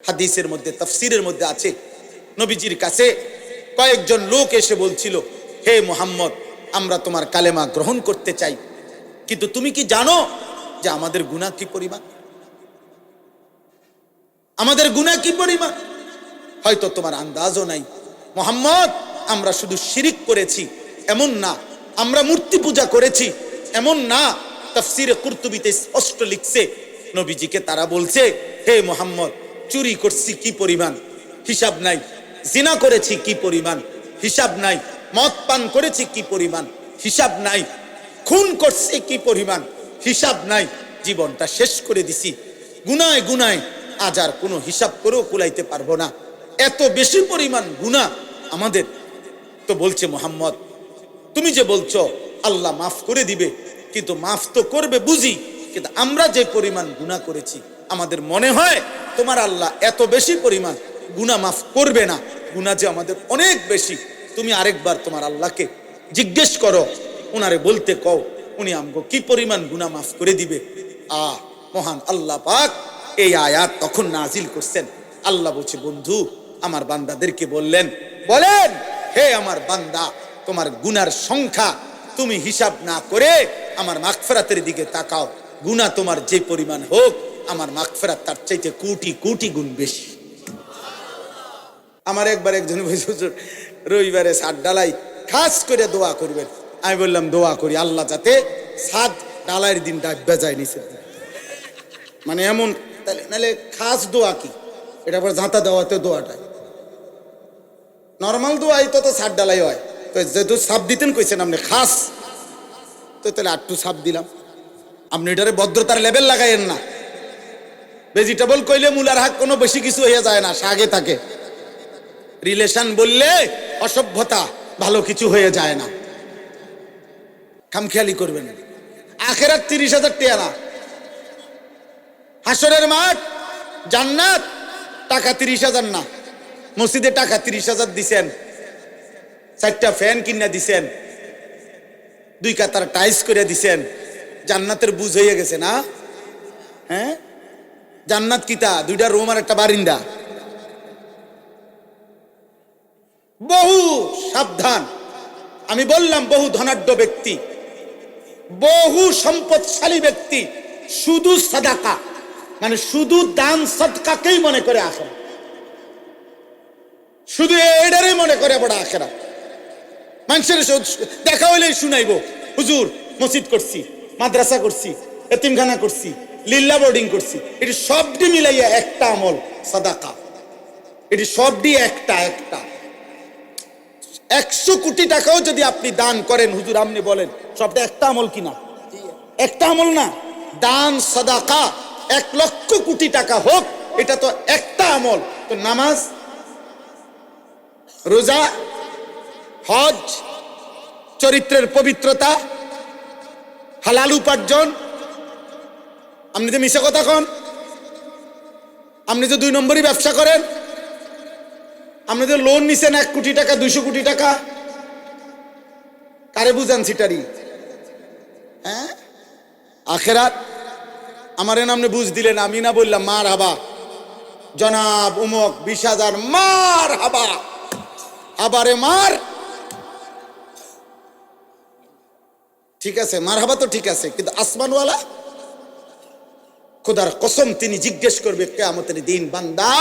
হাদিসের মধ্যে তাফসীরের মধ্যে আছে, নবীজির কাছে কয়েকজন লোক এসে বলছিল, হে মুহাম্মদ, আমরা তোমার কালেমা গ্রহণ করতে চাই, কিন্তু তুমি কি জানো যে আমাদের গুনাহ কি পরিমাণ? আমাদের গুনাহ কি পরিমাণ? হয়তো তোমার আন্দাজও নাই। মুহাম্মদ, আমরা শুধু শিরিক করেছি এমন না, আমরা মূর্তি পূজা করেছি এমন না। তাফসীরে কুরতুবীতে স্পষ্ট লিখছে, নবীজিকে তারা বলছে, হে মুহাম্মদ, চুরি করছি কি পরিমাণ, হিসাব নাই। জিনা করেছি কি পরিমাণ, হিসাব নাই। মদ পান করেছি কি পরিমাণ, হিসাব নাই। খুন করছি কি পরিমাণ, হিসাব নাই। জীবনটা শেষ করে দিছি গুনায় গুনায়, আজ আর কোনো হিসাব করেও কুলাইতে পারবো না, এত বেশি পরিমাণ গুনাহ আমাদের। তো বলছে, মুহাম্মদ, তুমি যে বলছো আল্লাহ মাফ করে দিবে, কিন্তু মাফ তো করবে বুঝি, কিন্তু আমরা যে পরিমাণ গুনাহ করেছি আমাদের মনে হয় তোমার আল্লাহ এত বেশি পরিমাণ গুনাহ মাফ করবে না। গুনাহ যে আমাদের অনেক বেশি। তুমি আরেকবার তোমার আল্লাহকে জিজ্ঞেস করো, ওনারে বলতে কও, উনি আমগো কি পরিমাণ গুনাহ মাফ করে দিবে। মহান আল্লাহ পাক এই আয়াত তখন নাজিল করছেন। আল্লাহ বলছে, বন্ধু, আমার বান্দাদেরকে বলেন, হে আমার বান্দা, তোমার গুনার সংখ্যা তুমি হিসাব না করে আমার মাগফিরাতের দিকে তাকাও। গুনাহ তোমার যে পরিমাণ হোক, আমার মাগফিরাত তার চাইতে কোটি কোটি গুণ বেশি। আমার একবার একজন হুজুর রবিবারে ছাদ ডালাই খাস করে দোয়া করবেন। আমি বললাম, দোয়া করি আল্লাহ যাতে ছাদ ডালাইয়ের দিন ডাকবে যায় নিচে, মানে এমন। নাহলে খাস দোয়া কি, এটা আবার ঝাঁতা দেওয়াতে দোয়াটাই নর্মাল দোয়াই তো ছাদ ডালাই হয়। তো যেহেতু সাপ দিতেন কইছেন আপনি খাস, তো তাহলে আটটু সাপ দিলাম। আপনি এটারে ভদ্রতার লেভেল লাগাইয়েন না। ভেজিটেবল কইলে মূলার হাক কোনো বেশি কিছু হয়ে যায় না, শাকে থাকে। রিলেশন বললে অসভ্যতা, ভালো কিছু হয়ে যায় না। খামখেয়ালি করবেন। আখেরাত 30,000 টাকা না, হাসরের মাঠ জান্নাত টাকা 30,000 না। মসজিদে টাকা 30,000 দিছেন, 4টা ফ্যান কিনা দিছেন, 2 কাতার টাইলস করে দিছেন, জান্নাতের বুঝ হয়ে গেছে না? হ্যাঁ, জান্নাত কিতা 2টা রুম আর একটা বারিন্দা। বহু সাবধান। আমি বললাম, বহু ধনাঢ্য ব্যক্তি, বহু সম্পদশালী ব্যক্তি শুধু সাদাকা, মানে শুধু দান সদকাকেই মনে করে আখেরাত, শুধু এটারই মনে করে বড় আখেরাত। মানুষের দেখা হইলেই শুনাইব, হুজুর মসজিদ করছি, মাদ্রাসা করছি, এতিমখানা করছি, লিল্লা বোর্ডিং করছি। এটি সবটি মিলাইয়া একটা আমল সাদাকা। এটি সবটি একটা 100 কোটি টাকাও যদি আপনি দান করেন, হুজুর আপনি বলেন সবটা একটা আমল কিনা? একটা আমল না। দান সাদাকা 1 লক্ষ কোটি টাকা হোক, এটা তো একটা আমল। তো নামাজ, রোজা, হজ, চরিত্রের পবিত্রতা, হালাল উপার্জন। আপনি যে মিশা কথা কন, আপনি যে 2 নম্বরই ব্যবসা করেন, আপনি যে লোন নিছেন 1 কোটি টাকা, 200 কোটি টাকা, কারে বুঝান সিটারি? হ্যাঁ, আখেরাত আমার নামে বুঝ দিলেন, আমি না বললাম মার হাবা জনাব উমক 20,000 মার হাবা, আবারে মার। ঠিক আছে, মার হাবা তো ঠিক আছে, কিন্তু আসমানওয়ালা খোদার কসম তিনি জিজ্ঞেস করবে কিয়ামতের দিন, বান্দা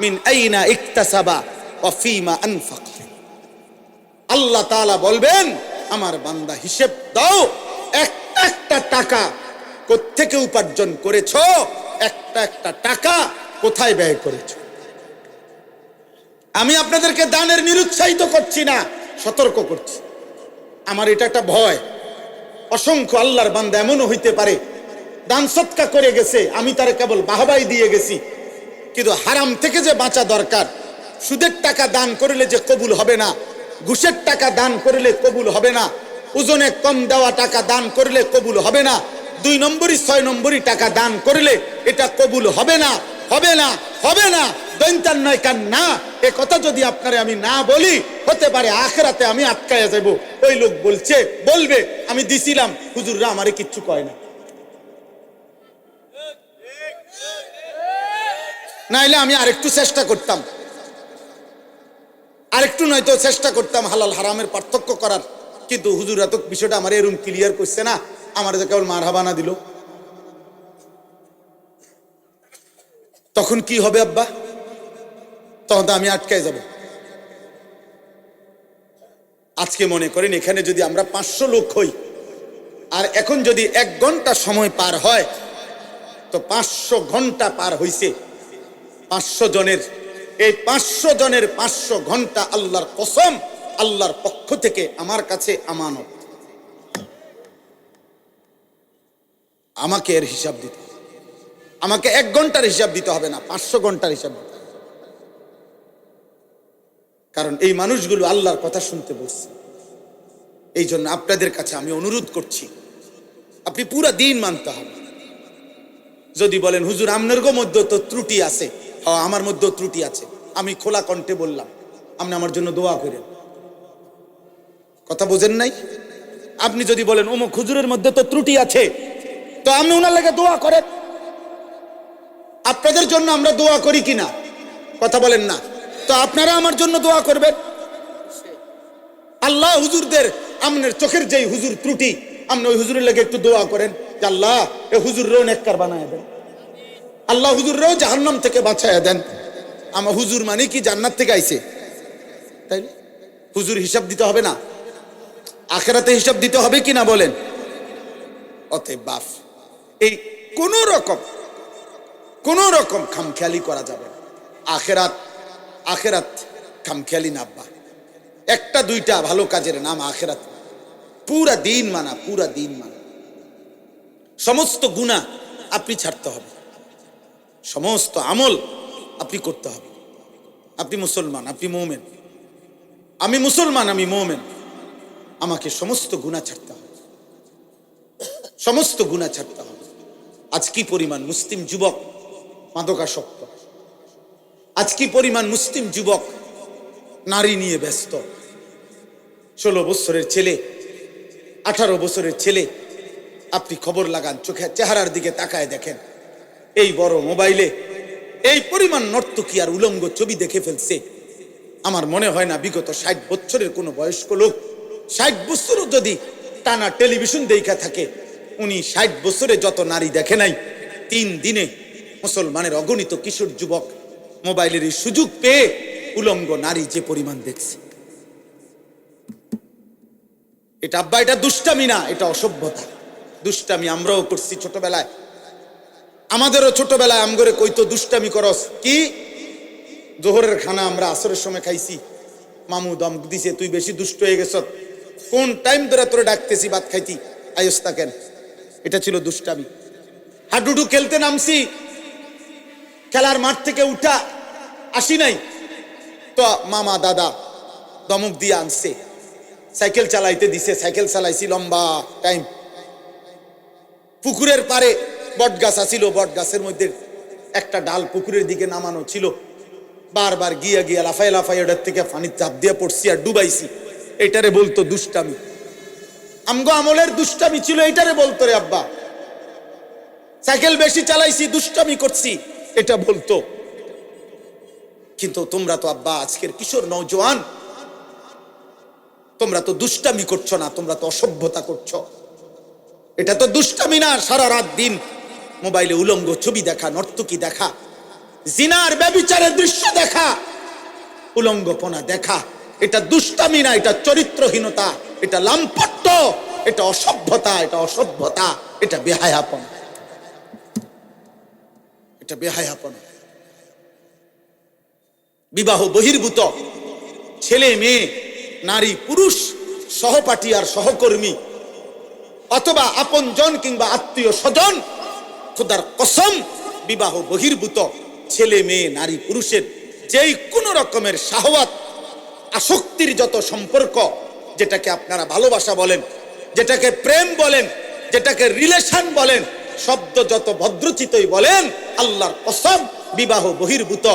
মিন আইনা ইকতাসাবা ওয়া ফিমা আনফাক। আল্লাহ তাআলা বলবেন, আমার বান্দা হিসেব দাও, একটা টাকা কোত্থেকে উপার্জন করেছো, একটা টাকা কোথায় ব্যয় করেছো। আমি আপনাদেরকে দানের নিরুৎসাহিত করছি না, সতর্ক করছি। আমার এটা একটা ভয়। অসংখ্য আল্লাহর বান্দা এমনও হইতে পারে দান সদকা করে গেছে, আমি তারে কেবল বাহবাই দিয়ে গেছি, কিন্তু হারাম থেকে যে বাঁচা দরকার। সুদের টাকা দান করলে যে কবুল হবে না, ঘুষের টাকা দান করলে কবুল হবে না, ওজনে কম দেওয়া টাকা দান করলে কবুল হবে না, 2 নম্বরই 6 নম্বরই টাকা দান করলে এটা কবুল হবে না, হবে না, হবে না। দৈন্তার নয় কান না, এ কথা যদি আপনারে আমি না বলি, হতে পারে আখেরাতে আমি আটকায়া যাব। ওই লোক বলবে আমি দিছিলাম, হুজুররা আমারে কিচ্ছু কয় না। নাইলে আমি আরেকটু চেষ্টা করতাম, আরেকটু নয়তো চেষ্টা করতাম হালাল হারামের পার্থক্য করার। কিন্তু হুজুর এত বিষয়টা আমার এরকম ক্লিয়ার করছে না, আমার তো কেবল মারহাবানা দিল। তখন কি হবে আব্বা? তখন তো আমি আটকায় যাব। আজকে মনে করেন এখানে যদি আমরা 500 লোক হই, আর এখন যদি 1 ঘন্টা সময় পার হয়, তো 500 ঘন্টা পার হইছে 500 জনের। এই 500 জনের 500 ঘন্টা আল্লাহর কসম, আল্লাহর পক্ষ থেকে আমার কাছে আমানত। আমাকে এর হিসাব দিতে হবে। আমাকে 1 ঘন্টার হিসাব দিতে হবে না, 500 ঘন্টার হিসাব দিতে হবে। কারণ এই মানুষগুলো আল্লাহর কথা শুনতে বসছে। এই জন্য আপনাদের কাছে আমি অনুরোধ করছি, আপনি পুরা দিন মানতে হবে। যদি বলেন হুজুর আপনার মধ্যে তো ত্রুটি আছে, হ্যাঁ আমার মধ্যেও ত্রুটি আছে, আমি খোলা কণ্ঠে বললাম, আপনি আমার জন্য দোয়া করেন। কথা বোঝেন নাই? আপনি যদি বলেন অমুক হুজুরের মধ্যে তো ত্রুটি আছে, তো আপনি ওনার লাগে দোয়া করেন। আপনাদের জন্য আমরা দোয়া করি কিনা? কথা বলেন না। তো আপনারা আমার জন্য দোয়া করবেন। আল্লাহ হুজুরদের, আপনার চোখের যেই হুজুর ত্রুটি, আপনি ওই হুজুরের লাগে একটু দোয়া করেন যে আল্লাহ এ হুজুররেও নেককার বানায় দেন, আল্লাহ হুজুররেও জাহান্নাম থেকে বাঁচায় দেন। আমার হুজুর মানে কি জান্নাত থেকে আইছে, তাই না? হুজুর হিসাব দিতে হবে না? আখিরাতে হিসাব দিতে হবে কিনা বলেন? অতএব বাপ, এই কোন রকম খামখেয়ালি করা যাবে না। আখিরাত খামখেয়ালি না আব্বা। 1-2টা ভালো কাজের নাম আখিরাত। পুরা দিন মানা, পুরা দিন মানা। সমস্ত গুনাহ আপনি ছাড়তে হবে, সমস্ত আমল আপনি করতে হবে। আপনি মুসলমান, আপনি মুমিন, আমি মুসলমান, আমি মুমিন। আমাকে সমস্ত গুনাহ ছাড়তে হবে, সমস্ত গুনাহ ছাড়তে হবে। আজ কি পরিমাণ মুসলিম যুবক মাদকাসক্ত, আজ কি পরিমাণ মুসলিম যুবক নারী নিয়ে ব্যস্ত। 16 বছরের ছেলে, 18 বছরের ছেলে, আপনি খবর লাগান, চোখে চেহারার দিকে তাকায় দেখেন, এই বড় মোবাইলে এই পরিমাণ নর্তকী আর উলঙ্গ ছবি দেখে ফেলছে। আমার মনে হয় না বিগত 60 বছরের কোনো বয়স্ক লোক 60 বছরও যদি টানা টেলিভিশন দেখা থাকে, উনি 60 বছরে যত নারী দেখে নাই, 3 দিনে মুসলমানের অগণিত কিশোর যুবক মোবাইলের এই সুযোগ পেয়ে উলঙ্গ নারী যে পরিমাণ দেখছে। এটা আব্বা, এটা দুষ্টামি না, এটা অসভ্যতা। দুষ্টামি আমরাও করছি ছোটবেলায়, আমাদেরও ছোটবেলায় আমগরে কইতো দুষ্টামি করস কি। জোহরের খানা আমরা আসরের সময় খাইছি, মামু দম দিছে, তুই বেশি দুষ্ট হয়ে গেছ, কোন টাইম ধরে তোরে ডাকতেছি ভাত খাইতি, আয়স্তা কেন। এটা ছিল দুষ্টামি। হাডুডু খেলতে নামছি, খেলার মাঠ থেকে উঠা আসি নাই তো মামা দাদা দমক দিয়ে আনছে, সাইকেল চালাইতে দিছে, সাইকেল চালাইছি লম্বা টাইম। পুকুরের পারে বট গাছ আছিল, বট গাছের মধ্যে একটা ডাল পুকুরের দিকে নামানো ছিল, বারবার গিয়া গিয়া লাফাই লাফাই ওটার থেকে পানির চাপ দিয়ে পড়ছি আর ডুবাইছি। এটারে বলতো দুষ্টামি। আমগো আমলের দুষ্টামি ছিল, এটারে বলতো রে আব্বা। সাইকেল বেশি চালাইছি, দুষ্টামি করছি, এটা বলতো। কিন্তু তোমরা তো আব্বা আজকের কিশোর নওজোয়ান, তোমরা তো দুষ্টামি করছো না, তোমরা তো অসভ্যতা করছো। এটা তো দুষ্টামি না, সারা রাত দিন মোবাইলে উলঙ্গ ছবি দেখা, নর্তকী দেখা, জিনার ব্যভিচারের দৃশ্য দেখা, উলঙ্গপনা দেখা, এটা দুষ্টামি না, এটা চরিত্রহীনতা, এটা লাম্পট্য, এটা অসভ্যতা, এটা অসভ্যতা, এটা বেহায়াপনা, এটা বেহায়াপনা। বিবাহ বহির্ভূত ছেলে মেয়ে, নারী পুরুষ, সহপাঠী আর সহকর্মী, অথবা আপনজন কিংবা আত্মীয় স্বজন, খোদার কসম বিবাহ বহির্ভূত ছেলে মেয়ে নারী পুরুষের যেই কোনো রকমের শাহওয়াত, আসক্তির যত সম্পর্ক, যেটাকে আপনারা ভালোবাসা বলেন, যেটাকে প্রেম বলেন, যেটাকে রিলেশন বলেন, শব্দ যত ভদ্রচিতই বলেন, আল্লাহর কসম বিবাহ বহির্ভূত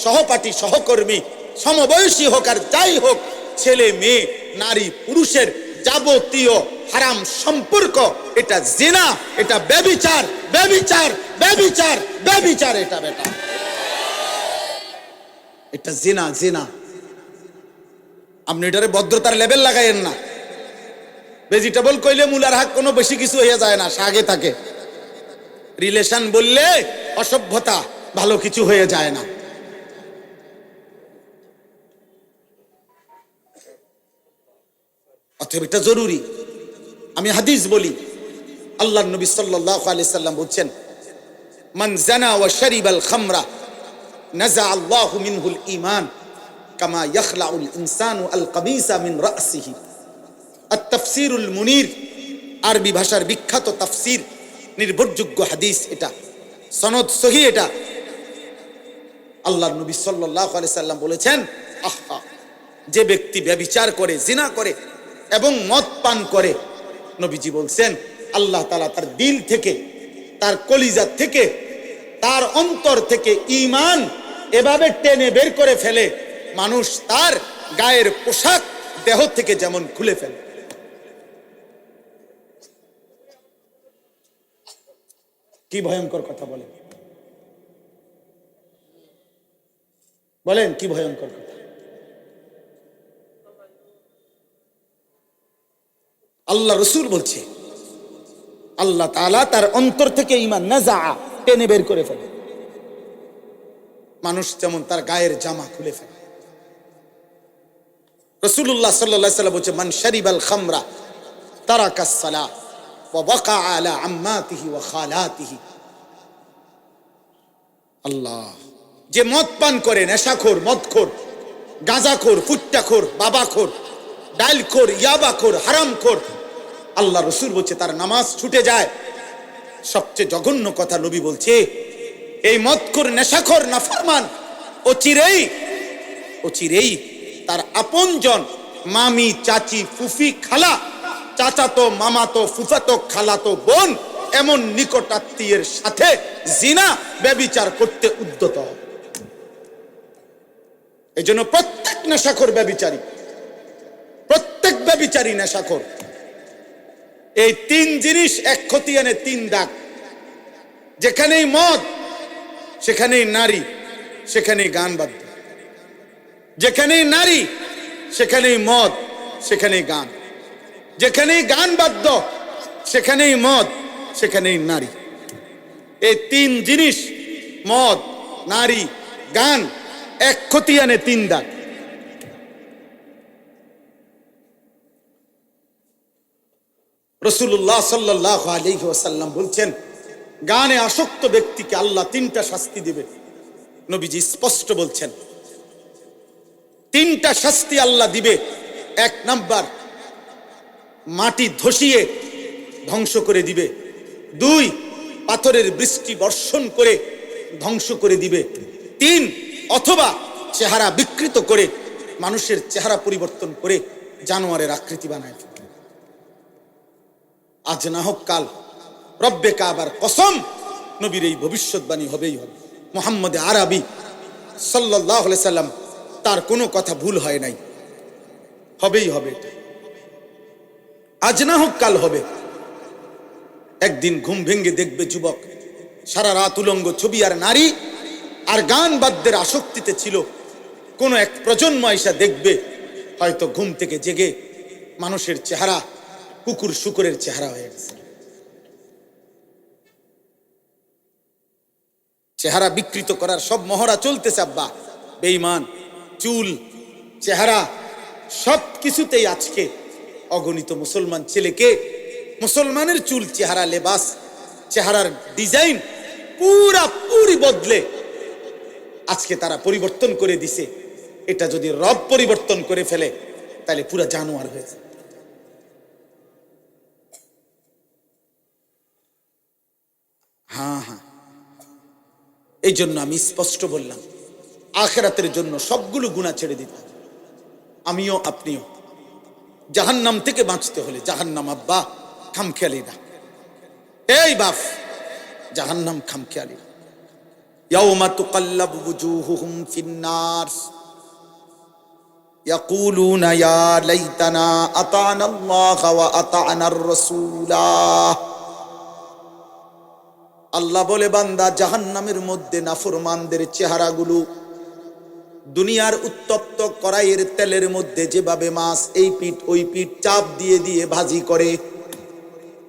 সহপাঠী সহকর্মী, সমবয়সী হোক আর যাই হোক, ছেলে মেয়ে নারী পুরুষের যাবতীয় হারাম সম্পর্ক, এটা জিনা, এটা ব্যভিচার, ব্যভিচার, ব্যভিচার, ব্যভিচার, এটা বেটা। এটা জিনা। জিনা আপনি এটারে ভদ্রতার লেভেল লাগাইয়েন না। ভেজিটেবল কইলে মূলার হাক কোনো বেশি কিছু হয়ে যায় না, শাকে থাকে। রিলেশন বললে অসভ্যতা, ভালো কিছু হয়ে যায় না। অতএব এটা জরুরি। আমি হাদিস বলি, আল্লাহর নবী সাল্লাল্লাহু আলাইহি সাল্লাম বলছেন, মান জানা ওয়া শারিবাল খামরা নাযা আল্লাহু মিনহুল ঈমান কামা ইয়াখলাউল ইনসানু আল কাবিসা মিন রাসিহি। আত-তাফসীরুল মুনীর, আরবি ভাষার বিখ্যাত তাফসীর, নির্ভরযোগ্য হাদিস, এটা সনদ সহিহ। এটা আল্লাহর নবী সাল্লাল্লাহু আলাইহি সাল্লাম বলেছেন, আহা, যে ব্যক্তি ব্যভিচার করে, জিনা করে এবং মদ পান করে, নবীজি বলছেন আল্লাহ তাআলা তার দিল থেকে, তার কলিজা থেকে, তার অন্তর থেকে ঈমান এভাবে টেনে বের করে ফেলে, মানুষ তার গায়ের পোশাক দেহ থেকে যেমন খুলে ফেলে। কি ভয়ঙ্কর কথা বলেন, বলেন কি ভয়ঙ্কর কথা। আল্লাহ রসুল বলছে আল্লাহ তাআলা তার অন্তর থেকে ঈমান নাযা, টেনে বের করে ফেলে, মানুষ যেমন তার গায়ের জামা খুলে ফেলে। রাসূলুল্লাহ সাল্লাল্লাহু আলাইহি ওয়াসাল্লাম বলছে, মান শারিবাল খামরা তারাকাস সালাহ ওয়া ওয়াকা আলা আম্মাতিহি ওয়া খালাতিহি। আল্লাহ, যে মদ পান করে, নেশাখোর, মদখোর, গাঁজাখোর, ফুট্টাখোর, বাবাখোর, ডালখোর, ইয়াবাখোর, হারামখোর, আল্লাহ রসুল বলছে তার নামাজ ছুটে যায়। সবচেয়ে জঘন্য কথা নবী বলছে, এই মদখোর, নেশাখোর, নাফরমান অচিরেই তার আপনজন, মামি, চাচি, ফুফি, খালা, চাচাতো, মামাতো, ফুফাতো, খালাতো বোন, এমন নিকট আত্মীয়ের সাথে জিনা, ব্যভিচার করতে উদ্যত হবে। এই জন্য প্রত্যেক নেশাখোর ব্যভিচারী, প্রত্যেক ব্যভিচারী নেশাখোর। এই তিন জিনিস এক খতিয়ানে তিন দাগ। যেখানেই মদ সেখানেই নারী, সেখানেই গান বাদ্য। যেখানেই নারী সেখানেই মদ, সেখানেই গান। যেখানেই গান বাদ্য সেখানেই মদ, সেখানেই নারী। এই তিন জিনিস, মদ, নারী, গান, এক খতিয়ানে তিন দাগ। রাসূলুল্লাহ সাল্লাল্লাহু আলাইহি ওয়াসাল্লাম বলছেন, গানে আসক্ত ব্যক্তিকে আল্লাহ তিনটা শাস্তি দিবে। নবীজি স্পষ্ট বলছেন, তিনটা শাস্তি আল্লাহ দিবে। এক নাম্বার, মাটি ধসিয়ে ধ্বংস করে দিবে। দুই, পাথরের বৃষ্টি বর্ষণ করে ধ্বংস করে দিবে। তিন, অথবা চেহারা বিকৃত করে, মানুষের চেহারা পরিবর্তন করে জানোয়ারের আকৃতি বানায়। আজ না হোক কাল, রব্বে কাবার কসম, নবীর এই ভবিষ্যৎবাণী হবেই হবে। মুহাম্মদ আরবি সাল্লাল্লাহু আলাইহি সাল্লাম, তার কোনো কথা ভুল হয় নাই, হবেই হবে। আজ না হোক কাল হবে। একদিন ঘুম ভেঙে দেখবে যুবক সারা রাত উলঙ্গ ছবি আর নারী আর গান বাদ্যের আসক্তিতে ছিল। কোন এক প্রজন্ম আইসা দেখবে হয়তো ঘুম থেকে জেগে মানুষের চেহারা কুকুর শুকুরের চেহারা হয়ে গেছে। চেহারা বিকৃত করার সব মহড়া চলতেছে আব্বা। বেঈমান, চুল, চেহারা, সব কিছুতেই আজকে অগণিত মুসলমান ছেলেকে, মুসলমানের চুল, চেহারা, লেবাস, চেহারার ডিজাইন পুরি বদলে আজকে তারা পরিবর্তন করে দিছে। এটা যদি রব পরিবর্তন করে ফেলে তাহলে পুরা জানোয়ার হয়েছে। হ্যাঁ, এই জন্য আমি স্পষ্ট বললাম, আখিরাতের জন্য সবগুলো গুনাহ ছেড়ে দিতে হবে। আমিও আপনিও। জাহান্নাম থেকে বাঁচতে হলে, জাহান্নাম আব্বা খামখেয়ালি না, এই বাপ, জাহান্নাম খামখেয়ালি না। ইয়াউমা তুকাল্লাবু ওয়ুজুহুহুম ফিন্নার ইয়াকুলুনা ইয়া লাইতানা আতানা আল্লাহ ওয়া আতানার রাসূলা। আল্লাহ বলে, বান্দা, জাহান্নামের মধ্যে নাফরমানদের চেহারাগুলো দুনিয়ার উত্তপ্ত কড়াইয়ের তেলের মধ্যে যেভাবে মাছ এই পিঠ ওই পিঠ চাপ দিয়ে দিয়ে ভাজি করে,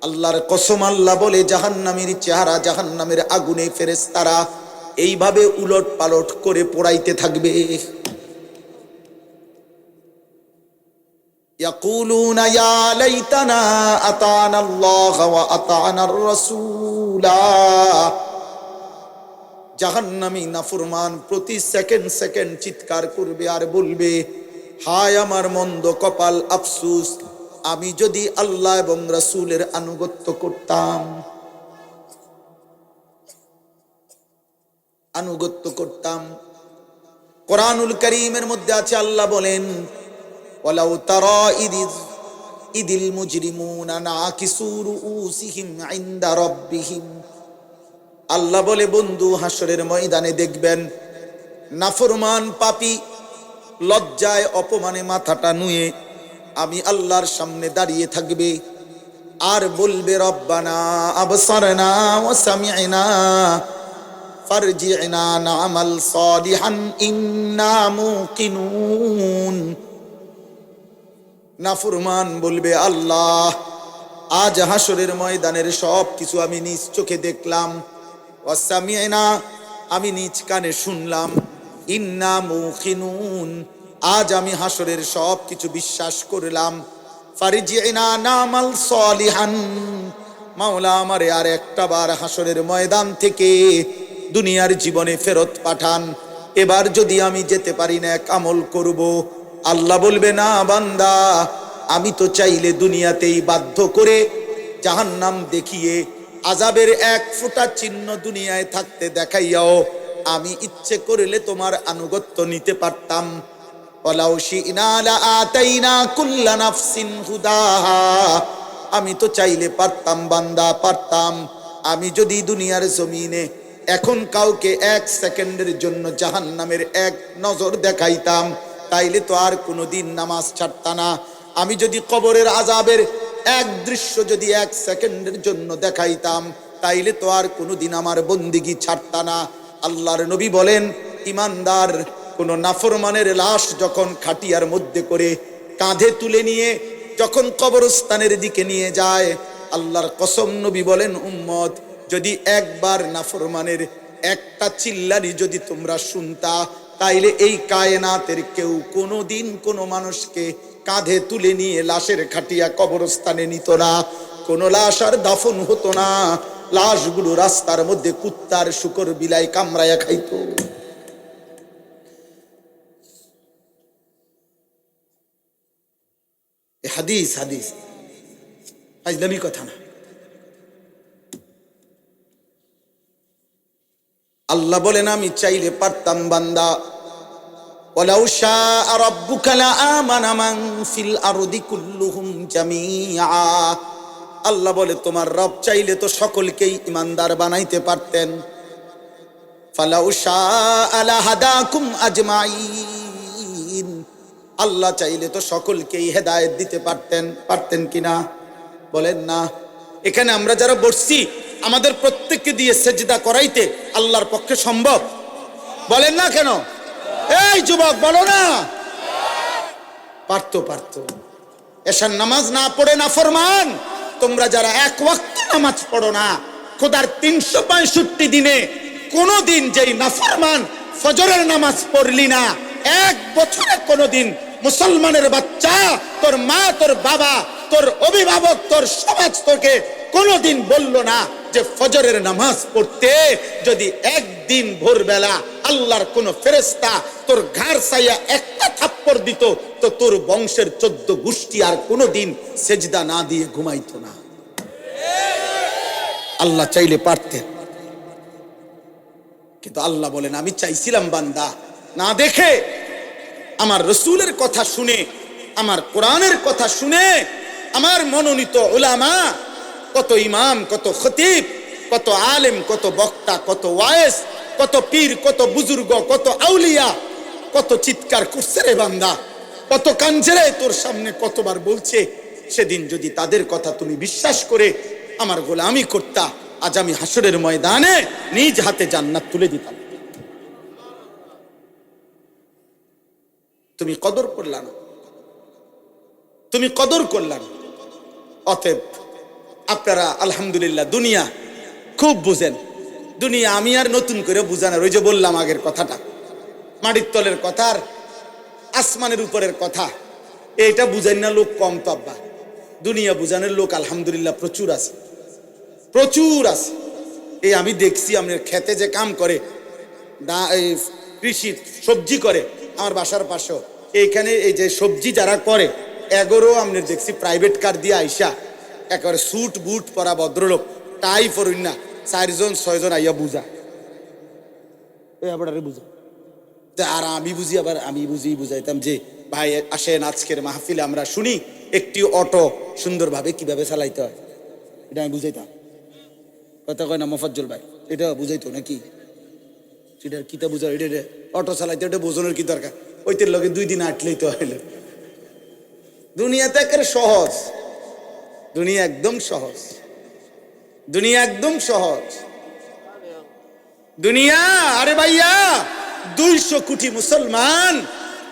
আল্লাহর কসম আল্লাহ বলে জাহান্নামের চেহারা জাহান্নামের আগুনে ফেরেশতারা এইভাবে উলট পালট করে পোড়াইতে থাকবে। ইয়াকুলুনা ইয়া লাইতানা আতানা আল্লাহ ওয়া আতানার রাসূলা। জাহান্নামী নাফরমান প্রতি সেকেন্ড সেকেন্ড চিৎকার করবে আর বলবে, হায় আমার মন্দ কপাল, আফসোস, আমি যদি আল্লাহ এবং রাসূলের আনুগত্য করতাম, আনুগত্য করতাম। কোরআনুল কারীমের মধ্যে আছে, আল্লাহ বলেন, ওয়ালাউ তারা ইদিল মুজরিমুনা নাকিসু রুউসিহিম ইনদা রাব্বিহিম। আল্লাহ বলে, বন্ধু, হাসরের ময়দানে দেখবেন নাফরমান পাপী লজ্জায় অপমানে মাথাটা নুয়ে আমি আল্লাহর সামনে দাঁড়িয়ে থাকবে আর বলবে, রব্বানা আবসারনা ওয়া সামি'না ফারজি'না না'মাল সালিহান ইন্না মুকিনুন। নাফরমান বলবে, আল্লাহ, আজ হাসরের ময়দানের সব কিছু আমি নিজ চোখে দেখলাম, ওয়া সামি'না, আমি নিজ কানে শুনলাম, ইন্না মুকিনুন, আজ আমি হাসরের সব কিছু বিশ্বাস করলাম, ফারজি'না না'মাল সালিহান, মাওলা আমারে আর একটা বার হাসরের ময়দান থেকে দুনিয়ার জীবনে ফেরত পাঠান, এবার যদি আমি যেতে পারি না এক আমল করব। আল্লাহ বলবে, না বান্দা, আমি তো চাইলে দুনিয়াতেই বাধ্য করে জাহান্নাম দেখিয়ে আযাবের এক ফোঁটা চিহ্ন দুনিয়ায় থাকতে দেখাইয়াও আমি ইচ্ছে করলে তোমার আনুগত্য নিতে পারতাম। ওয়ালাউ শি'না লাআতাইনা কুল্লা নাফসিন হুদাহা, আমি তো চাইলে পারতাম বান্দা, পারতাম। আমি যদি দুনিয়ার জমিনে এখন কাউকে এক সেকেন্ডের জন্য জাহান্নামের এক নজর দেখাইতাম, তাইলে তো আর কোনোদিন নামাজ ছাড়তা না। আমি যদি কবরের আযাবের এক দৃশ্য যদি এক সেকেন্ডের জন্য দেখাইতাম, তাইলে তো আর কোনোদিন আমার বন্দিগি ছাড়তা না। আল্লাহর নবী বলেন, ইমানদার কোন নাফরমানের লাশ যখন খাটিয়ার মধ্যে করে কাঁধে তুলে নিয়ে যখন কবরস্থানের দিকে নিয়ে যায়, আল্লাহর কসম নবী বলেন, উম্মত, যদি একবার নাফরমানের একটা চিল্লানি যদি তোমরা শুনতা, তাইলে এই কায়নাতের কেউ কোনোদিন কোনো মানুষকে কাঁধে তুলে নিয়ে লাশের খাটিয়া কবরস্থানে নিত না, কোন লাশ আর দাফন হতো না, লাশগুলো রাস্তার মধ্যে কুত্তার শুকর বিলাই কামড়ায়া খাইত। হাদিস হাদিস আজনবী কথা না। আল্লাহ বলেন, আমি চাইলে পারতাম বান্দা, ওয়ালাউ শাআ রাব্বুকা লাআমানা মান ফিল আরদি কুল্লুহুম জামিআ। আল্লাহ বলে, তোমার রব চাইলে তো সকলকেই ইমানদার বানাইতে পারতেন। ফালাউ শাআ লাহাদাকুম আজমাইন, আল্লাহ চাইলে তো সকলকেই হেদায়েত দিতে পারতেন কিনা? বলেন না। এখানে আমরা যারা বসছি, আমাদের প্রত্যেককে দিয়ে সেজদা করাইতে আল্লাহর পক্ষে সম্ভব? বলেন না কেন? এই যুবক, বলো না। পারতো। এশার নামাজ না পড়ে নাফরমান, তোমরা যারা এক ওয়াক্ত নামাজ পড়ো না, খোদার 365 দিনে কোনদিন যেই নাফরমান ফজরের নামাজ পড়লি না, এক বছরে কোনদিন মুসলমানের বাচ্চা, তোর মা, তোর বাবা, তোর অভিভাবক, তোর সমাজ তোকে কোনদিন বলল না যে ফজরের নামাজ পড়তে। যদি একদিন ভোরবেলা আল্লাহর কোন ফেরেশতা তোর ঘাড় ছাইয়া একটা থাপ্পড় দিত, তো তোর বংশের 14 গোষ্ঠী আর কোনদিন সেজদা না দিয়ে ঘুমাইতো না। আল্লাহ চাইলে পারতেন, কিন্তু আল্লাহ বলেন, আমি চাইছিলাম বান্দা না দেখে, আমার রসুলের কথা শুনে, আমার কোরআনের কথা শুনে, আমার মনোনীত উলামা, কত ইমাম, কত খতিব, কত আলেম, কত বক্তা, কত ওয়ায়েস, কত পীর, কত বুজুর্গ, কত আউলিয়া, কত চিৎকার করছে রে বান্দা, কত কাঞ্জেরে তোর সামনে কতবার বলছে। সেদিন যদি তাদের কথা তুমি বিশ্বাস করে আমার গোলামি করতা, আজ আমি হাসরের ময়দানে নিজ হাতে জান্নাত তুলে দিতাম। তুমি কদর করলা না, তুমি কদর করলা না। অতএব আপনারা আলহামদুলিল্লাহ দুনিয়া খুব বুঝেন। দুনিয়া আমি আর নতুন করে বুঝানোর, ওই যে বললাম আগের কথাটা, মাটির তলের কথা আর আসমানের উপরের কথা, এইটা বুঝাই না লোক কম তো আব্বা। দুনিয়া বুঝানোর লোক আলহামদুলিল্লাহ প্রচুর আছে, প্রচুর আছে। এই আমি দেখছি আপনার খেতে যে কাম করে, এই কৃষি সবজি করে, আমার বাসার পাশেও এইখানে এই যে সবজি যারা করে এগোরও আপনার দেখছি প্রাইভেট কার দিয়ে আইসা একেবারে স্যুট বুট পরা ভদ্রলোক, টাই পরুন না, 4-6 জন আইয়া বুঝা, আবার বুঝা। আর আমি বুঝি, আবার আমি বুঝাইতাম যে ভাই আসেন আজকের মাহফিলে আমরা শুনি একটি অটো সুন্দরভাবে কিভাবে চালাইতে হয়, এটা আমি বুঝাইতাম। কথা কয় না মোফাজ্জল ভাই, এটা বুঝাইতো নাকি? সেটা কিতা বুঝা, এটা অটো চালাইতে এটা বোঝানোর কি দরকার? ওইটার লগে 2 দিন আটলেই তো হইল। দুনিয়াতে একেবারে সহজ, দুনিয়া একদম সহজ, দুনিয়া একদম সহজ দুনিয়া। আরে ভাইয়া 200 কোটি মুসলমান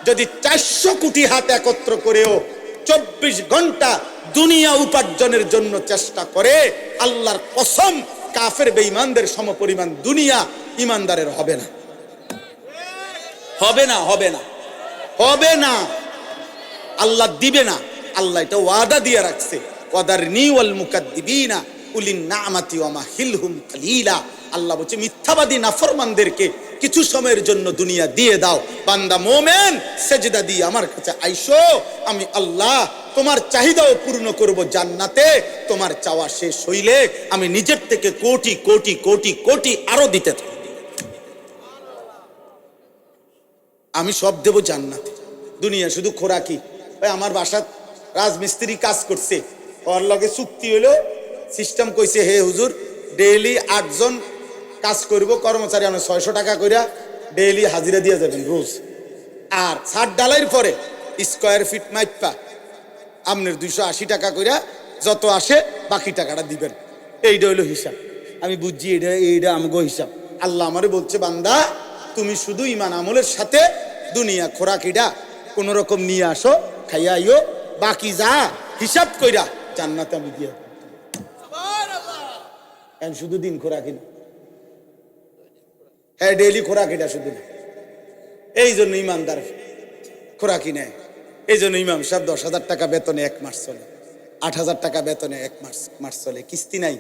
যদি 400 কোটি হাত একত্র করেও 24 ঘন্টা দুনিয়া উপার্জনের জন্য চেষ্টা করে, আল্লাহর কসম কাফের বেঈমানদের সমপরিমাণ দুনিয়া ইমানদারের হবে না, হবে না, হবে না, হবে না। আল্লাহ দিবে না, আল্লাহ এটা ওয়াদা দিয়ে রাখছে, ওয়াদারনি ওয়াল মুকাদ্দিবিনা উলিন নামাতি ওয়া মাহিলহুম কালিলা। আল্লাহ বলছে মিথ্যাবাদী নাফরমানদেরকে কিছু সময়ের জন্য দুনিয়া দিয়ে দাও। বান্দা মোমেন সেজদা দিয়ে আমার কাছে আইসো, আমি আল্লাহ তোমার চাহিদাও পূর্ণ করব জান্নাতে। তোমার চাওয়া শেষ হইলে আমি নিজের থেকে কোটি কোটি কোটি কোটি আরো দিতে থাকব, আমি সব দেব জান্নাতে। দুনিয়া শুধু খোরাকি। আমার বাসার রাজমিস্ত্রি কাজ করছে, ওর লগে চুক্তি হইলো, সিস্টেম কইছে হে হুজুর ডেইলি 8 জন কাজ করব, কর্মচারী আমরা 600 টাকা কইরা ডেইলি হাজিরা দিয়ে যাবেন রোজ। আর ছাদ ডালাইয়ের পরে স্কয়ার ফিট মাইপা আপনার 280 টাকা কইরা যত আসে বাকি টাকাটা দিবেন। এইটা হইলো হিসাব। আমি বুঝছি এইটা আমগো হিসাব। আল্লাহ আমারে বলছে বান্দা তুমি শুধু ঈমান আমলের সাথে দুনিয়া খোরাকিটা কোন রকম নিয়ে আসো, খাইয়া আইও, বাকি যা হিসাব কইরা জান্নাতে আমি দিয়ে সুবহানাল্লাহ। শুধু দিন খোরাকি না, হ্যাঁ ডেইলি খোরাকিটা শুধু না। এই জন্য ইমানদার খোরাকি নেয়। এই জন্য ইমাম সাহেব 10,000 টাকা বেতনে 1 মাস চলে, 8,000 টাকা বেতনে 1 মাস চলে, কিস্তি নাই,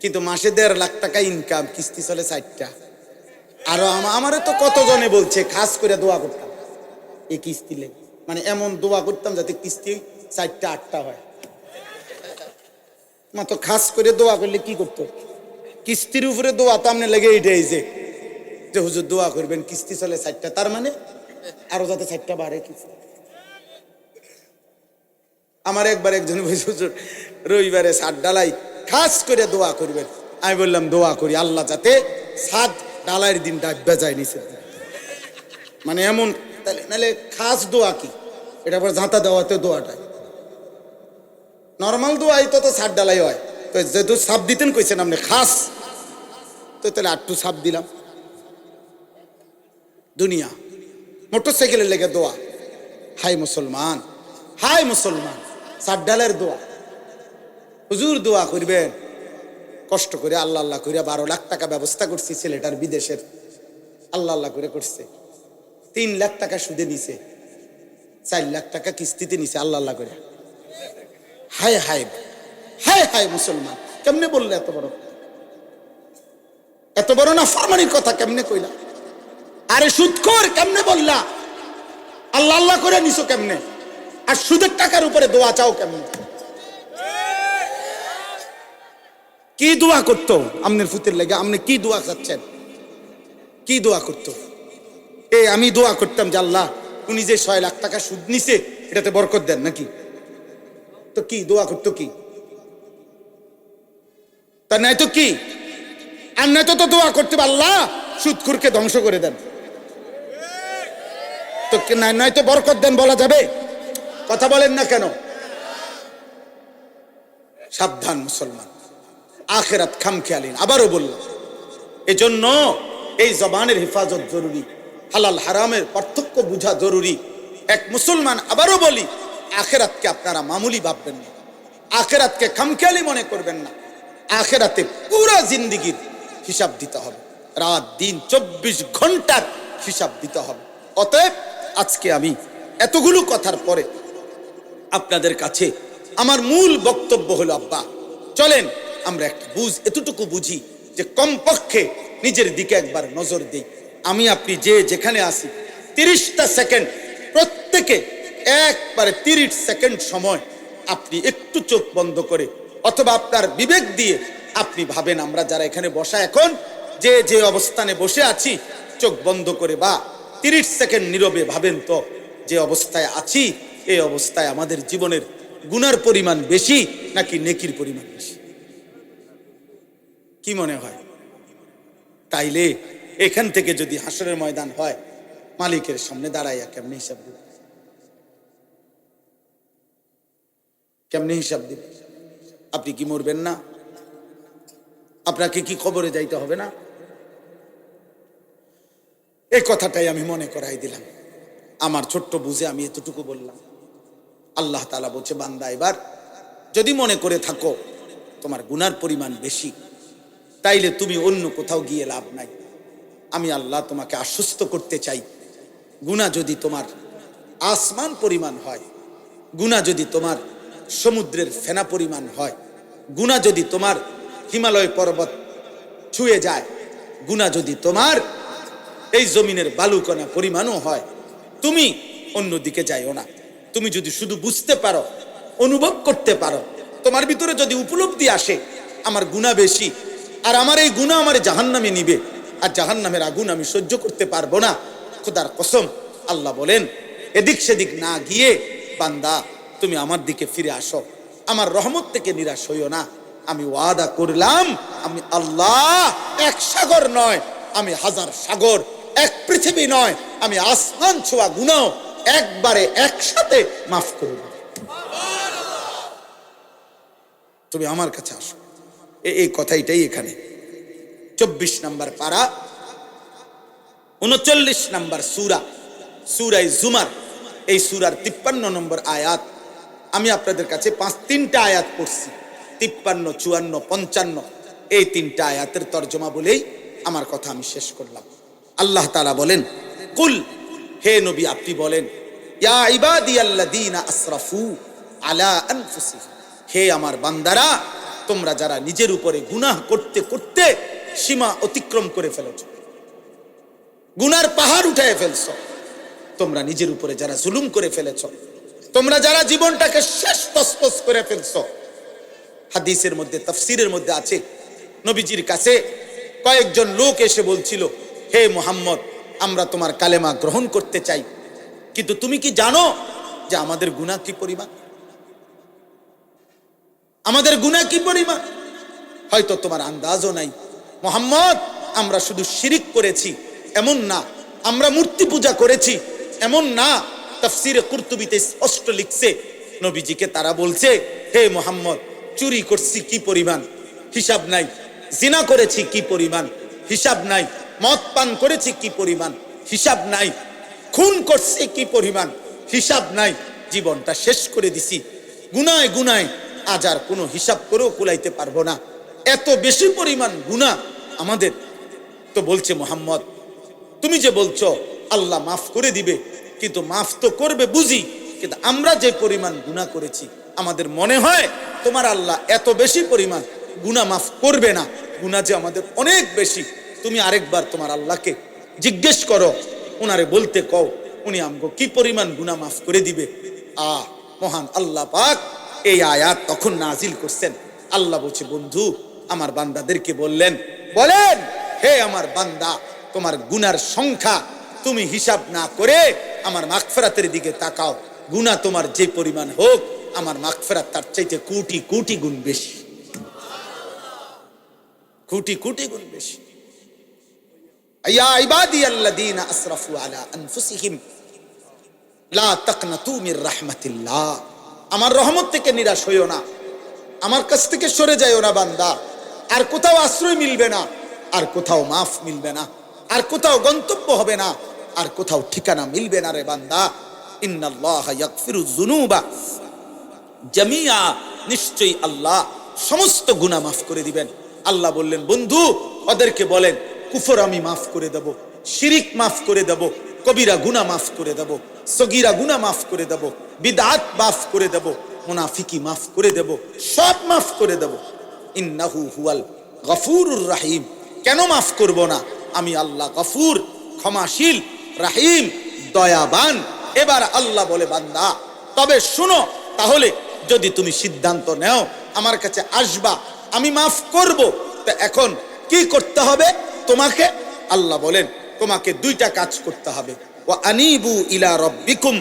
কিন্তু মাসে 1.5 লাখ টাকা ইনকাম, কিস্তি চলে 4টা। আরো আমারে তো কতজনে বলছে খাস করে দোয়া করতাম এই কিস্তি লেগে, মানে এমন দোয়া করতাম যাতে কিস্তি 4টা 8টা হয়। মাত্র খাস করে দোয়া করলে কি করতো, কিস্তির উপরে দোয়া তো আমনে লেগে এইটাই যে হুজুর দোয়া করবেন কিস্তি চলে 4টা, তার মানে আরো যাতে 4টা বাড়ে কিস্তি। আমার একবার একজন বলছে হুজুর রবিবারে ছাদ ডালাই খাস করে দোয়া করবেন। আমি বললাম দোয়া করি আল্লাহ যাতে ছাদ ডালাইয়ের দিন ডাব্বা যায় নিচে, মানে এমন। তাহলে নাহলে খাস দোয়া কি, এটা পর ঝাঁতা দেওয়াতে দোয়াটা নর্মাল দোয়াই তো ছাদ ডালাই হয়। তো যেহেতু সাপ দিতেন কইছেন আপনি খাস, তো তাহলে আটটু সাপ দিলাম। দুনিয়া মোটরসাইকেলের লেগে দোয়া, হাই মুসলমান, হাই মুসলমান, ছাদ ডালের দোয়া। হুজুর দোয়া করবেন কষ্ট করে, আল্লাহ আল্লাহ করে 12 লাখ টাকা ব্যবস্থা করছি ছেলেটার বিদেশের, আল্লাহ আল্লাহ করে করছে। 3 লাখ টাকা সুদে নিছে, 4 লাখ টাকা কিস্তিতে নিছে, আল্লাহ আল্লাহ করে। হায় হায় হায় হায় মুসলমান, কেমনে বললে এত বড় না ফরমানির কথা কেমনে কইলা? আরে সুদখোর কেমনে বললা? আল্লাহ আল্লাহ করে নিছো কেমনে? আর সুদের টাকার উপরে দোয়া চাও কেমনে? কি দোয়া করতো আমনের ফুতের লেগে? আপনি কি দোয়া চাচ্ছেন? কি দোয়া করতো? আমি দোয়া করতাম যে আল্লাহ উনি যে 6 লাখ টাকা সুদ নিছে এটাতে বরকত দেন নাকি। তো কি দোয়া করতো কি? তা নাই তো কি? আর নাই তো দোয়া করতে আল্লাহ সুদখোরকে ধ্বংস করে দেন। তো নাই তো বরকত দেন বলা যাবে? কথা বলেন না কেন? সাবধান মুসলমান, আখিরাত খামখেয়ালি। আবারও বললাম, এজন্য এই জবানের হেফাজত জরুরি, হালাল হারামের পার্থক্য বোঝা জরুরি। এক মুসলমান আবারও বলি, আখেরাতকে আপনারা মামুলি ভাববেন না, আখেরাতকে খামখেয়ালি মনে করবেন না। আখেরাতে পুরো জিন্দেগির হিসাব দিতে হবে, রাত দিন 24 ঘন্টার হিসাব দিতে হবে। অতএব আজকে আমি এতগুলো কথার পরে আপনাদের কাছে আমার মূল বক্তব্য হলো, আব্বা চলেন আমরা একটা এতটুকু বুঝি যে কমপক্ষে নিজের দিকে একবার নজর দেই। আমি আপনি যে যেখানে আসি 30টা সেকেন্ড, প্রত্যেকে একবারে 30 সেকেন্ড সময় আপনি একটু চোখ বন্ধ করে অথবা আপনার বিবেক দিয়ে আপনি ভাবেন, আমরা যারা এখানে বসা এখন যে যে অবস্থানে বসে আছি, চোখ বন্ধ করে বা 30 সেকেন্ড নীরবে ভাবেন তো যে অবস্থায় আছি, এই অবস্থায় আমাদের জীবনের গুনার পরিমাণ বেশি নাকি নেকির পরিমাণ বেশি? কি মনে হয়? তাইলে এখান থেকে যদি হাসরের ময়দান হয়, মালিকের সামনে দাঁড়াইয়া কেমনে হিসাব দিবে? কেমনে হিসাব দিবে? আপনি কি মরবেন না? আপনাকে কি কবরে যাইতে হবে না? এই কথাটাই আমি মনে করাই দিলাম। আমার ছোট্ট বুঝে আমি এতটুকু বললাম। আল্লাহ তাআলা বলছে, বান্দা এবার যদি মনে করে থাকো তোমার গুনার পরিমাণ বেশি, তাইলে তুমি অন্য কোথাও গিয়ে লাভ নাই। আমি আল্লাহ তোমাকে আশ্বস্ত করতে চাই, গুনাহ যদি তোমার আসমান পরিমাণ হয়, গুনাহ যদি তোমার সমুদ্রের ফেনা পরিমাণ হয়, গুনাহ যদি তোমার হিমালয় পর্বত ছুঁয়ে যায়, গুনাহ যদি তোমার এই জমিনের বালুকণা পরিমাণও হয়, তুমি অন্যদিকে যাইও না। তুমি যদি শুধু বুঝতে পারো, অনুভব করতে পারো, তোমার ভিতরে যদি উপলব্ধি আসে আমার গুনাহ বেশি আর আমার এই গুনাহ আমার জাহান্নামে নিবে আর জাহান্নামের আগুন আমি সহ্য করতে পারবো না, খোদার কসম আল্লাহ বলেন এদিক সেদিক না গিয়ে বান্দা তুমি আমার দিকে ফিরে আসো, আমার রহমত থেকে নিরাশ হইও না। আমি ওয়াদা করলাম, আমি আল্লাহ এক সাগর নয়, আমি হাজার সাগর, এক পৃথিবী নয়, আমি আসমান ছোঁয়া গুনাহ একবারে একসাথে মাফ করে দেব। তুমি আমার কাছে আসো। এই কথাইটাই এখানে 24 নম্বর পারা 39 নম্বর সূরা, সূরা জুমার, এই সূরার 53 নম্বর আয়াত। আমি আপনাদের কাছে 3টা আয়াত পড়ছি, 53, 54, 55, এই 3টা আয়াতের তর্জমা বলেই আমার কথা আমি শেষ করলাম। আল্লাহ তাআলা বলেন, কুল, হে নবী আপনি বলেন, ইয়া ইবাদিয়াল্লাযীনা আসরাফু আলা আনফুসিহিম, হে আমার বান্দারা, তোমরা যারা নিজের উপরে গুনাহ করতে করতে সীমা অতিক্রম করে ফেলেছো, গুনার পাহাড় উঠায় ফেলছো, তোমরা নিজের উপরে যারা জুলুম করে ফেলেছো, তোমরা যারা জীবনটাকে শেষ তসতস করে ফেলছো। হাদিসের মধ্যে, তাফসীরের মধ্যে আছে, নবীজির কাছে কয়েকজন লোক এসে বলছিল, হে মুহাম্মদ, আমরা তোমার কালেমা গ্রহণ করতে চাই, কিন্তু তুমি কি জানো যে আমাদের গুনাহ কি পরিমাণ? আমাদের গুনাহ কি পরিমাণ? হয়তো তোমার আন্দাজও নাই। মুহাম্মদ, আমরা শুধু শিরিক করেছি এমন না, আমরা মূর্তি পূজা করেছি এমন না। তাফসীরে কুরতুবীতে স্পষ্ট লিখছে, নবীজিকে তারা বলছে, হে মুহাম্মদ, চুরি করছি কি পরিমাণ? হিসাব নাই। জিনা করেছি কি পরিমাণ? হিসাব নাই। মদ পান করেছি কি পরিমাণ? হিসাব নাই। খুন করছি কি পরিমাণ? হিসাব নাই। জীবনটা শেষ করে দিছি গুনায় গুনায়, আজ আর কোনো হিসাব করেও কুলাইতে পারবো না, এত বেশি পরিমাণ গুনাহ আমাদের। তো বলছে, মুহাম্মদ তুমি যে বলছো আল্লাহ মাফ করে দিবে, কিন্তু মাফ তো করবে বুঝি, কিন্তু আমরা যে পরিমাণ গুনাহ করেছি আমাদের মনে হয় তোমার আল্লাহ এত বেশি পরিমাণ গুনাহ মাফ করবে না। গুনাহ যে আমাদের অনেক বেশি। তুমি আরেকবার তোমার আল্লাহকে জিজ্ঞেস করো, ওনারে বলতে কও, উনি আমগো কি পরিমাণ গুনাহ মাফ করে দিবে। মহান আল্লাহ পাক এই আয়াত তখন নাজিল করছেন। আল্লাহ বলছে, বন্ধু আমার বান্দাদেরকে বলেন, হে আমার বান্দা, তোমার গুনার সংখ্যা তুমি হিসাব না করে আমার মাগফিরাতের দিকে তাকাও। গুনাহ তোমার যে পরিমাণ হোক, আমার মাগফিরাত তার চাইতে কোটি কোটি গুণ বেশি, কোটি কোটি গুণ বেশি। ইয়া ইবাদিয়াল্লাযীনা আসরাফু আলা আনফুসিহিম লা তাকনাতু মির রাহমাতিল্লাহ, আমার রহমত থেকে নিরাশ হইও না, আমার কাছ থেকে সরে যাইও না বান্দা। আর কোথাও আশ্রয় মিলবে না, আর কোথাও মাফ মিলবে না, আর কোথাও গন্তব্য হবে না, আর কোথাও ঠিকানা মিলবে না রে বান্দা। ইন্নাল্লাহা ইয়াগফিরুয যুনুবা জামিআ, নিশ্চয়ই আল্লাহ সমস্ত গুনাহ মাফ করে দিবেন। আল্লাহ বললেন, বন্ধু ওদেরকে বলেন কুফর আমি মাফ করে দেব, শিরিক মাফ করে দেব, কবিরা গুনাহ মাফ করে দেব, সগীরা গুনাহ মাফ করে দেব, বিদআত মাফ করে দেব, মুনাফিকি মাফ করে দেব, সব মাফ করে দেব। ইন্নাহু হুয়াল গফুরুর রাহিম। কেন মাফ করব না? আমি আল্লাহ গফুর, ক্ষমাশীল, রাহিম, দয়াবান। এবার আল্লাহ বলে, বান্দা তবে শুনো, তাহলে যদি তুমি সিদ্ধান্ত নেও আমার কাছে আসবা, আমি মাফ করব, তা এখন কি করতে হবে তোমাকে? আল্লাহ বলেন, তোমাকে দুইটা কাজ করতে হবে। ওয়া আনিবু ইলা রাব্বিকুম,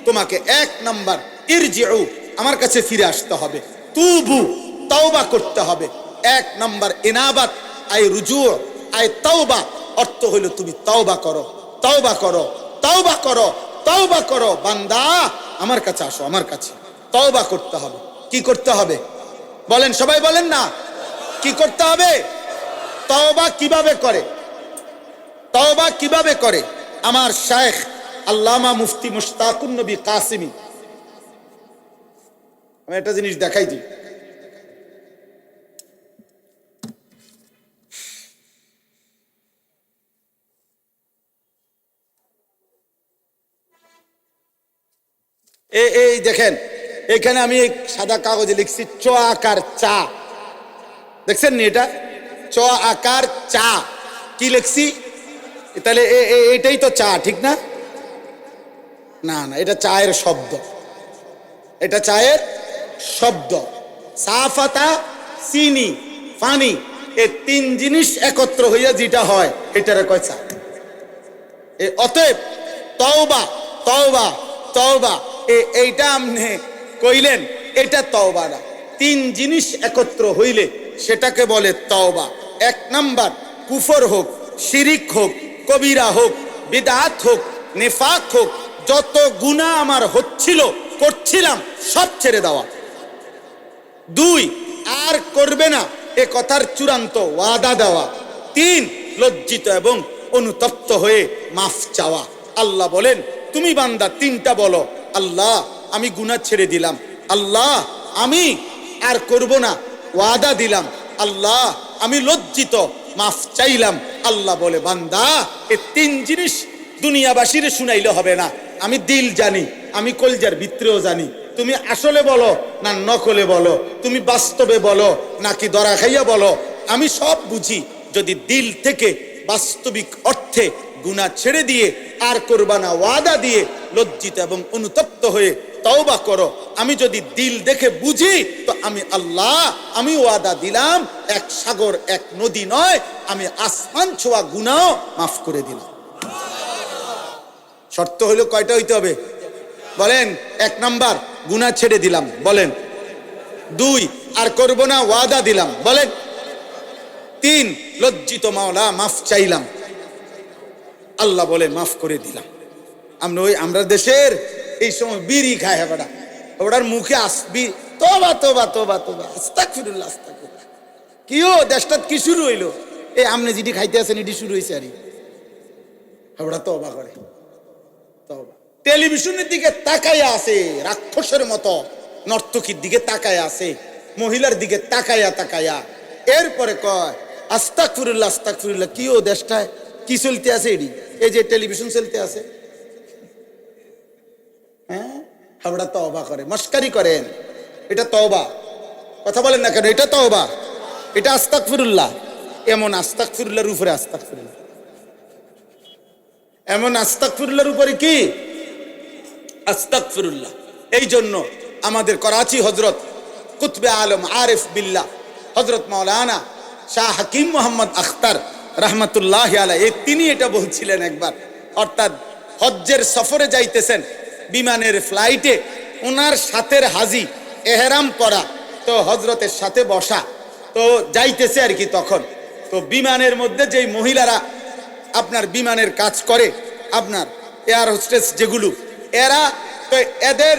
তোমাকে এক নাম্বার ইরজিউ, আমার কাছে ফিরে আসতে হবে। তুবু, তাওবা করতে হবে। এক নাম্বার ইনাবাত, আই রুজু, আই তাওবা, অর্থ হইল তুমি তাওবা করো, তাওবা করো, তাওবা করো, তাওবা করো। বান্দা আমার কাছে আসো, আমার কাছে তাওবা করতে হবে। কি করতে হবে বলেন, সবাই বলেন না, কি করতে হবে? তাওবা কিভাবে করে? তাওবা কিভাবে করে? আমার শায়েখ আল্লামা মুফতি মুশতাকুন নবী কাসিমি, আমি একটা জিনিস দেখাই দিই। এই দেখেন, এখানে আমি সাদা কাগজে লিখছি চ আকার চা, দেখছেন নি? এটা চ আকার চা, কি লিখছি? তাহলে এটাই তো চা, ঠিক না? না না, এটা চায়ের শব্দ, এটা চায়ের শব্দ। সাফাতা, চিনি, পানি, এই তিন জিনিস একত্র হইয়া যেটা হয় এটারে কয় চা। অতএব তওবা, তওবা, তওবা, এইটা আপনি কইলেন, এটা তওবা না। তিন জিনিস একত্র হইলে সেটাকে বলে তওবা। এক নাম্বার, কুফর হোক, শিরিক হোক, কবিরা হোক, বিদআত হোক, নিফাক হোক, যত গুনাহ আমার হচ্ছিল, করছিলাম, সব ছেড়ে দেওয়া। দুই, আর করবে না এ কথার চূড়ান্ত ওয়াদা দেওয়া। তিন, লজ্জিত এবং অনুতপ্ত হয়ে মাফ চাওয়া। আল্লাহ বলেন, তুমি বান্দা তিনটা বলো, আল্লাহ আমি গুনাহ ছেড়ে দিলাম, আল্লাহ আমি আর করব না, ওয়াদা দিলাম, আল্লাহ আমি লজ্জিত, মাফ চাইলাম। আল্লাহ বলে, বান্দা এই তিন জিনিস দুনিয়াবাসীর শুনাইলে হবে না, আমি দিল জানি, আমি কলজার ভিতরেও জানি। তুমি আসলে বলো না নকলে বলো, তুমি বাস্তবে বলো নাকি ধরা খাইয়া বলো, আমি সব বুঝি। যদি দিল থেকে বাস্তবিক অর্থে গুনাহ ছেড়ে দিয়ে আর করবা না ওয়াদা দিয়ে লজ্জিত এবং অনুতপ্ত হয়ে তওবা করো, আমি যদি দিল দেখে বুঝি, তো আমি আল্লাহ, আমি ওয়াদা দিলাম, এক সাগর এক নদী নয়, আমি আসমান ছোঁয়া গুনাহ মাফ করে দিলাম। শর্ত হলো কয়টা হইতে হবে বলেন? এক নাম্বার, গুনাহ ছেড়ে দিলাম, বলেন। দুই, আর করব না ওয়াদা দিলাম, বলেন। তিন, লজ্জিত মাওলা মাফ চাইলাম, আল্লাহ বলে মাফ করে দিলাম। আমরা দেশের এই সময় বিড়ি খায়, হেবাটা ওটার মুখে আসবি তোবা তোবা তোবা তোবা, আস্তাগফিরুল্লাহ, আস্তাগফিরুল্লাহ। কিও দেশটা কি শুরু হইলো? এই আমনে যেটি খাইতে আছেন এটি শুরু হয়েছে, আরে হেবাটা তোবা করে, তোবা। টেলিভিশনের দিকে তাকাইয়া আছে রাক্ষসের মতো, নর্তকীর দিকে তাকাইয়া আছে, মহিলার দিকে তাকাইয়া তাকাইয়া, এরপরে কয় আস্তাগফিরুল্লাহ, আস্তাগফিরুল্লাহ। কিও দেশটায় কি চলতে আছে? এটি এই যে টেলিভিশন চলতে আছে, হ্যাঁ, হাবড়া তওবা করে, মস্কারি করেন। এটা তওবা, কথা বলেন না কেন? এটা তওবা, এটা আস্তাগফিরুল্লাহ। এমন আস্তাগফিরুল্লাহর উপরে আস্তাগফিরুল্লাহ, এমন আস্তাগফিরুল্লাহর উপরে কি আস্তাগফিরুল্লাহ। এই জন্য আমাদের করাচি হজরত কুতবে আলম আরিফ বিল্লাহ হজরত মাওলানা শাহ হাকিম মোহাম্মদ আখতার রহমতুল্লাহ আলাইহি, তিনি এটা বলছিলেন একবার, অর্থাৎ হজ্জের সফরে যাইতেছেন, বিমানের ফ্লাইটে ওনার সাথের হাজি এহরাম করা, তো হজরতের সাথে বসা, তো যাইতেছে আর কি। তখন তো বিমানের মধ্যে যেই মহিলারা আপনার বিমানের কাজ করে, আপনার এয়ার হোস্টেস যেগুলো, এরা তো এদের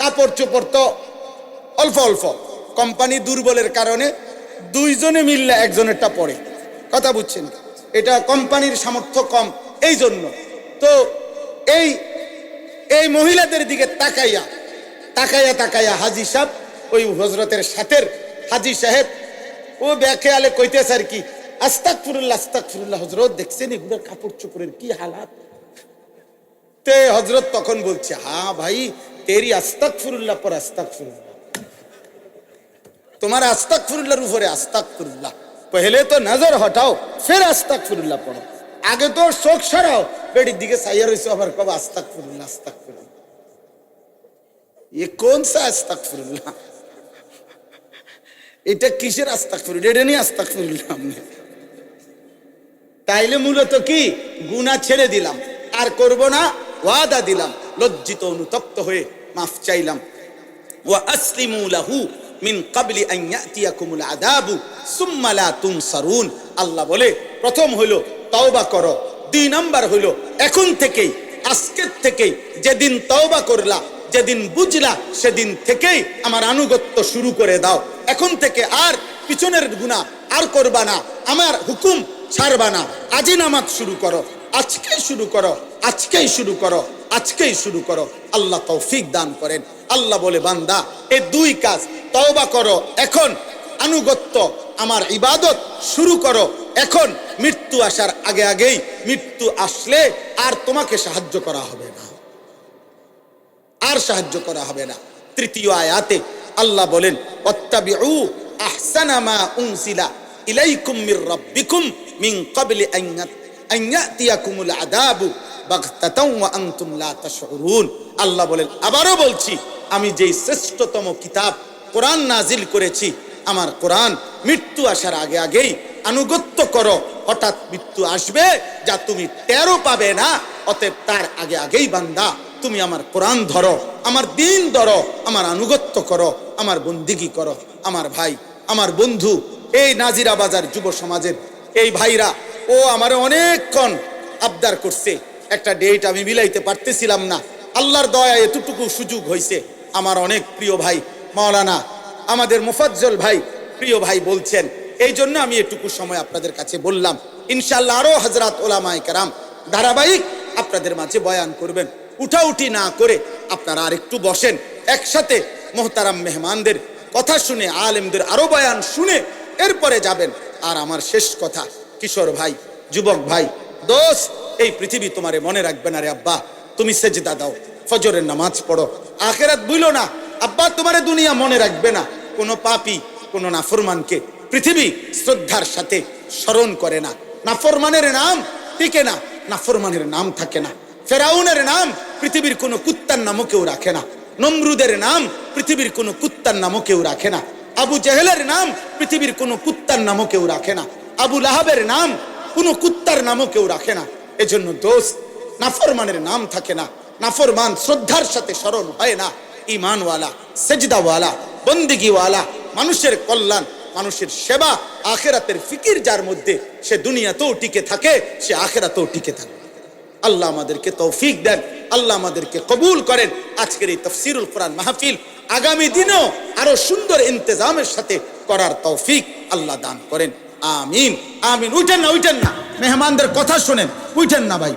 কাপড় চোপড় তো অল্প অল্প, কোম্পানি দুর্বলের কারণে দুইজনে মিললে একজনেরটা পড়ে, কথা বুঝছেন? এটা কোম্পানির সামর্থ্য কম, এই জন্য। তো এই এই মহিলাদের দিকে তাকাইয়া তাকাইয়া তাকাইয়া হাজি সাহেব, ওই হজরতের সাথের হাজি সাহেব, ও বেখেয়ালে কইতেছে আর কি, আস্তাগফিরুল্লাহ আস্তাগফিরুল্লাহ। হজরত দেখছেন এগুলোর কাপড় চোপড়ের কি হালাত। তে হজরত তখন বলছে, হ্যাঁ ভাই তেরি আস্তাগফিরুল্লাহ পর আস্তাগফিরুল্লাহ, তোমার আস্তাগফিরুল্লাহর উপরে আস্তাগফিরুল্লাহ। পহলে তো নজর হটাও ফির আস্তাগফিরুল্লাহ পড়ো, আগে তো চোখ সরাও, বেড়ির দিকে চাইয়া রইছো আবার কব আস্তাগফিরুল্লাহ আস্তাগফিরুল্লাহ। ये कौन सा আস্তাগফিরুল্লাহ? এটা কিসের আস্তাগফিরুল্লাহ? এটা নিয়ে আস্তাগফিরুল্লাহ আমনে। তাইলে মূলত কি, গুনাহ ছেড়ে দিলাম, আর করব না, ওয়াদা দিলাম, লজ্জিত অনুতপ্ত হয়ে মাফ চাইলাম। ওয়া আসলিমু লাহু মিন ক্বাবলি আন ইয়াতিয়াকুমুল আযাবু সুম্মা লা তুনসারুন। আল্লাহ বলে প্রথম হলো তওবা করো, দুই নাম্বার হলো এখন থেকেই, আজকের থেকেই, যেদিন তওবা করলা, যেদিন বুঝলা, সেদিন থেকেই আমার আনুগত্য শুরু করে দাও। এখন থেকে আর পিছনের গুনাহ আর করবা না, আমার হুকুম ছাড়বা না। আজই নামাজ শুরু করো, আজকেই শুরু করো, আজকেই শুরু করো, আজকেই শুরু করো। আল্লাহ তৌফিক দান করেন। আল্লাহ বলে, বান্দা এই দুই কাজ, তওবা করো এখন, আনুগত্য আমার ইবাদত শুরু করো এখন। মৃত্যু আসার আগে আগেই, মৃত্যু আসলে আর তোমাকে সাহায্য করা হবে না, আর সাহায্য করা হবে না। তৃতীয় আয়াতে আল্লাহ বলেন, ওয়াত্তাবিউ আহসানা মা উনসিলা ইলাইকুম মির রাব্বিকুম মিন ক্বাবলি আন ইয়াতিয়াকুমুল আযাবু বাগতাতাও ওয়া আনতুম লা তাশউরুন। আল্লাহ বলেন, আবারও বলছি, আমি যেই শ্রেষ্ঠতম কিতাব কোরআন নাজিল করেছি, আমার কোরআন, মৃত্যু আসার আগে আগেই আনুগত্য করো। হঠাৎ মৃত্যু আসবে যা তুমি টেরও পাবে না, অতএব তার আগে আগেই বান্দা তুমি আমার কোরআন ধরো, আমার দ্বীন ধরো, আমার আনুগত্য করো, আমার বন্দিগি করো। আমার ভাই, আমার বন্ধু, এই নাজিরা বাজার যুব সমাজের এই ভাইরা, ও আমার অনেকক্ষণ আবদার করছে, একটা ডেট আমি মিলাইতে পারতেছিলাম না, আল্লাহর দয়া এতটুকু সুযোগ হয়েছে। আমার অনেক প্রিয় ভাই মাওলানা আমাদের মুফাজ্জল ভাই, প্রিয় ভাই বলছেন, এই জন্য আমি এটুকু সময় আপনাদের কাছে বললাম। ইনশাআল্লাহ আরো হযরত উলামায়ে কেরাম ধারাবাহিক আপনাদের মাঝে বয়ান করবেন। উঠাউঠি না করে আপনারা আর একটু বসেন, একসাথে মোহতারাম মেহমানদের কথা শুনে, আলেমদের আরো বয়ান শুনে এরপরে যাবেন। আর আমার শেষ কথা, কিশোর ভাই, যুবক ভাই, দোস্ত, এই পৃথিবী তোমারে মনে রাখবে না রে আব্বা। তুমি সেজদা দাও, ফজরের নামাজ পড়ো, আখিরাত ভুলো না আব্বা, তোমারে দুনিয়া মনে রাখবে না। কোনো পাপী, কোনো নাফরমানকে পৃথিবী শ্রদ্ধার সাথে স্মরণ করে না। নাফরমানের নাম টিকে না, নাফরমানের নাম থাকে না। ফেরাউনের নাম পৃথিবীর কোনো কুত্তার নামও কেউ রাখে না। নমরুদের নাম পৃথিবীর কোনো কুত্তার নামও কেউ রাখে না। আবু জেহেলের নাম পৃথিবীর কোনো কুত্তার নামও কেউ রাখে না। আবু লাহাবের নাম কোনো কুত্তার নামও কেউ রাখে না। এজন্য দোস্ত, নাফরমানের নাম থাকে না, নাফরমান শ্রদ্ধার সাথে স্মরণ হয় না। ঈমানওয়ালা, সেজদাওয়ালা, বন্দিগিওয়ালা, মানুষের কল্যাণ, মানুষের সেবা, আখিরাতের ফিকির যার মধ্যে, সে দুনিয়াতেও টিকে থাকে, সে আখিরাতেও টিকে থাকে। আল্লাহ আমাদেরকে তৌফিক দেন, আল্লাহ আমাদেরকে কবুল করেন। আজকের এই তাফসীরুল কোরআন মাহফিল আগামী দিনেও আরো সুন্দর ইন্তজামের সাথে করার তৌফিক আল্লাহ দান করেন। আমিন আমিন। উঠেন না, উঠেন না, মেহমানদের কথা শোনেন, উঠেন না ভাই।